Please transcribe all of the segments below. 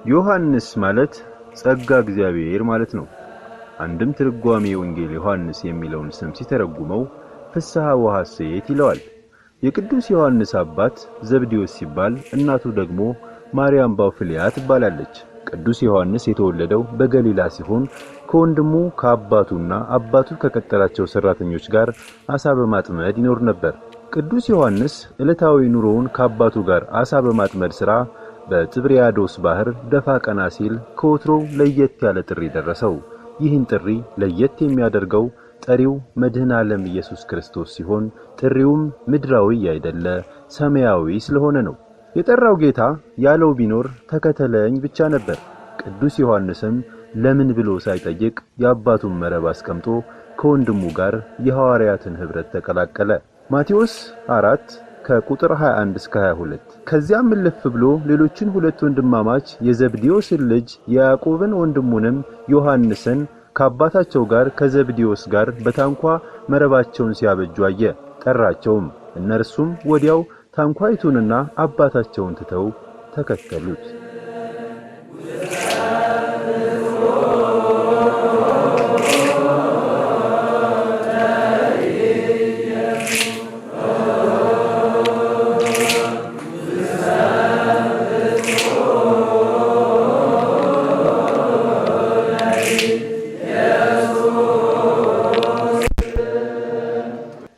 ዮሐንስ ማለት ጸጋ እግዚአብሔር ማለት ነው። አንድም ትርጓሜ ወንጌል ዮሐንስ የሚለውን ስም ሲተረጉመው ፍስሐ ወሐሴት ይለዋል። የቅዱስ ዮሐንስ አባት ዘብዴዎስ ሲባል እናቱ ደግሞ ማርያም ባውፍሊያ ትባላለች። ቅዱስ ዮሐንስ የተወለደው በገሊላ ሲሆን ከወንድሙ ከአባቱና አባቱ ከቀጠራቸው ሰራተኞች ጋር አሳ በማጥመድ ይኖር ነበር። ቅዱስ ዮሐንስ ዕለታዊ ኑሮውን ከአባቱ ጋር አሳ በማጥመድ ሥራ በጥብርያዶስ ባህር ደፋ ቀና ሲል ከወትሮው ለየት ያለ ጥሪ ደረሰው። ይህን ጥሪ ለየት የሚያደርገው ጠሪው መድኃኔ ዓለም ኢየሱስ ክርስቶስ ሲሆን ጥሪውም ምድራዊ አይደለ ሰማያዊ ስለሆነ ነው። የጠራው ጌታ ያለው ቢኖር ተከተለኝ ብቻ ነበር። ቅዱስ ዮሐንስም ለምን ብሎ ሳይጠይቅ የአባቱን መረብ አስቀምጦ ከወንድሙ ጋር የሐዋርያትን ኅብረት ተቀላቀለ። ማቴዎስ 4 ከቁጥር 21 እስከ 22። ከዚያም እልፍ ብሎ ሌሎችን ሁለት ወንድማማች የዘብዴዎስን ልጅ ያዕቆብን ወንድሙንም ዮሐንስን ከአባታቸው ጋር ከዘብዴዎስ ጋር በታንኳ መረባቸውን ሲያበጁ አየ። ጠራቸውም። እነርሱም ወዲያው ታንኳይቱንና አባታቸውን ትተው ተከተሉት።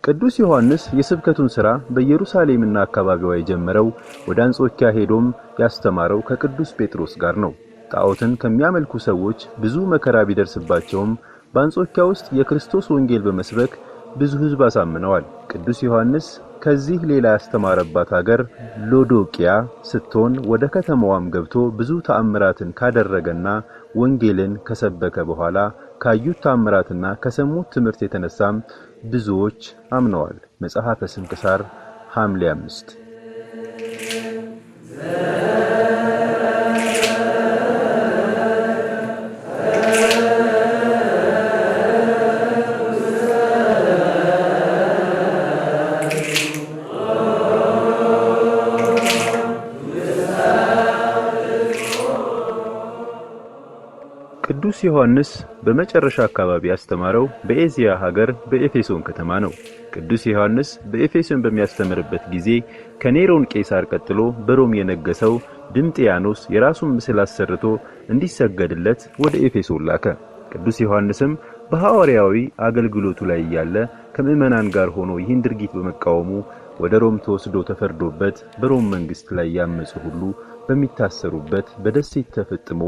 ቅዱስ ዮሐንስ የስብከቱን ሥራ በኢየሩሳሌምና አካባቢዋ የጀመረው ወደ አንጾኪያ ሄዶም ያስተማረው ከቅዱስ ጴጥሮስ ጋር ነው። ጣዖትን ከሚያመልኩ ሰዎች ብዙ መከራ ቢደርስባቸውም በአንጾኪያ ውስጥ የክርስቶስ ወንጌል በመስበክ ብዙ ሕዝብ አሳምነዋል። ቅዱስ ዮሐንስ ከዚህ ሌላ ያስተማረባት ሀገር ሎዶቅያ ስትሆን ወደ ከተማዋም ገብቶ ብዙ ተአምራትን ካደረገና ወንጌልን ከሰበከ በኋላ ካዩት ተአምራትና ከሰሙት ትምህርት የተነሳም ብዙዎች አምነዋል። መጽሐፈ ስንክሳር ሐምሌ 5። ቅዱስ ዮሐንስ በመጨረሻ አካባቢ ያስተማረው በኤዚያ ሀገር በኤፌሶን ከተማ ነው። ቅዱስ ዮሐንስ በኤፌሶን በሚያስተምርበት ጊዜ ከኔሮን ቄሳር ቀጥሎ በሮም የነገሰው ድምጥያኖስ የራሱን ምስል አሰርቶ እንዲሰገድለት ወደ ኤፌሶን ላከ። ቅዱስ ዮሐንስም በሐዋርያዊ አገልግሎቱ ላይ ያለ ከምዕመናን ጋር ሆኖ ይህን ድርጊት በመቃወሙ ወደ ሮም ተወስዶ ተፈርዶበት በሮም መንግስት ላይ ያመጹ ሁሉ በሚታሰሩበት በደሴት ተፈጥሞ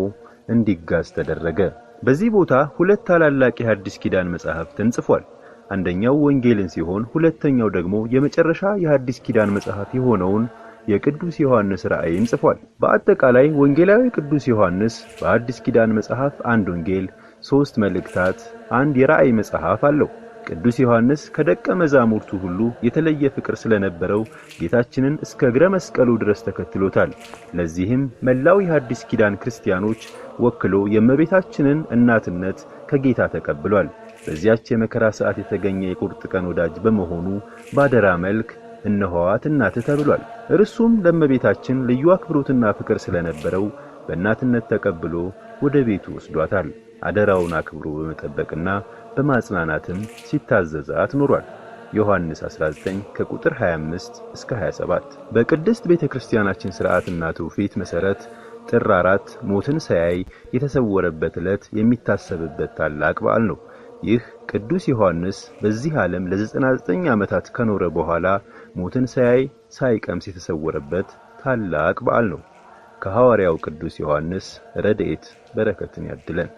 እንዲጋዝ ተደረገ። በዚህ ቦታ ሁለት ታላላቅ የሐዲስ ኪዳን መጻሕፍት ተጽፏል። አንደኛው ወንጌልን ሲሆን ሁለተኛው ደግሞ የመጨረሻ የሐዲስ ኪዳን መጽሐፍ የሆነውን የቅዱስ ዮሐንስ ራእይን ጽፏል። በአጠቃላይ ወንጌላዊ ቅዱስ ዮሐንስ በሐዲስ ኪዳን መጽሐፍ አንድ ወንጌል፣ 3 መልእክታት፣ አንድ የራእይ መጽሐፍ አለው። ቅዱስ ዮሐንስ ከደቀ መዛሙርቱ ሁሉ የተለየ ፍቅር ስለነበረው ጌታችንን እስከ እግረ መስቀሉ ድረስ ተከትሎታል። ለዚህም መላው የሐዲስ ኪዳን ክርስቲያኖች ወክሎ የእመቤታችንን እናትነት ከጌታ ተቀብሏል። በዚያች የመከራ ሰዓት የተገኘ የቁርጥ ቀን ወዳጅ በመሆኑ ባደራ መልክ እነሆዋት እናትህ ተብሏል። እርሱም ለእመቤታችን ልዩ አክብሮትና ፍቅር ስለነበረው በእናትነት ተቀብሎ ወደ ቤቱ ወስዷታል። አደራውን አክብሮ በመጠበቅና በማጽናናትም ሲታዘዛት ኖሯል። ዮሐንስ 19 ከቁጥር 25 እስከ 27። በቅድስት ቤተክርስቲያናችን ሥርዓትና ትውፊት መሰረት ጥር 4 ሞትን ሳያይ የተሰወረበት ዕለት የሚታሰብበት ታላቅ በዓል ነው። ይህ ቅዱስ ዮሐንስ በዚህ ዓለም ለ99 ዓመታት ከኖረ በኋላ ሞትን ሳያይ ሳይቀምስ የተሰወረበት ታላቅ በዓል ነው። ከሐዋርያው ቅዱስ ዮሐንስ ረድኤት በረከትን ያድለን።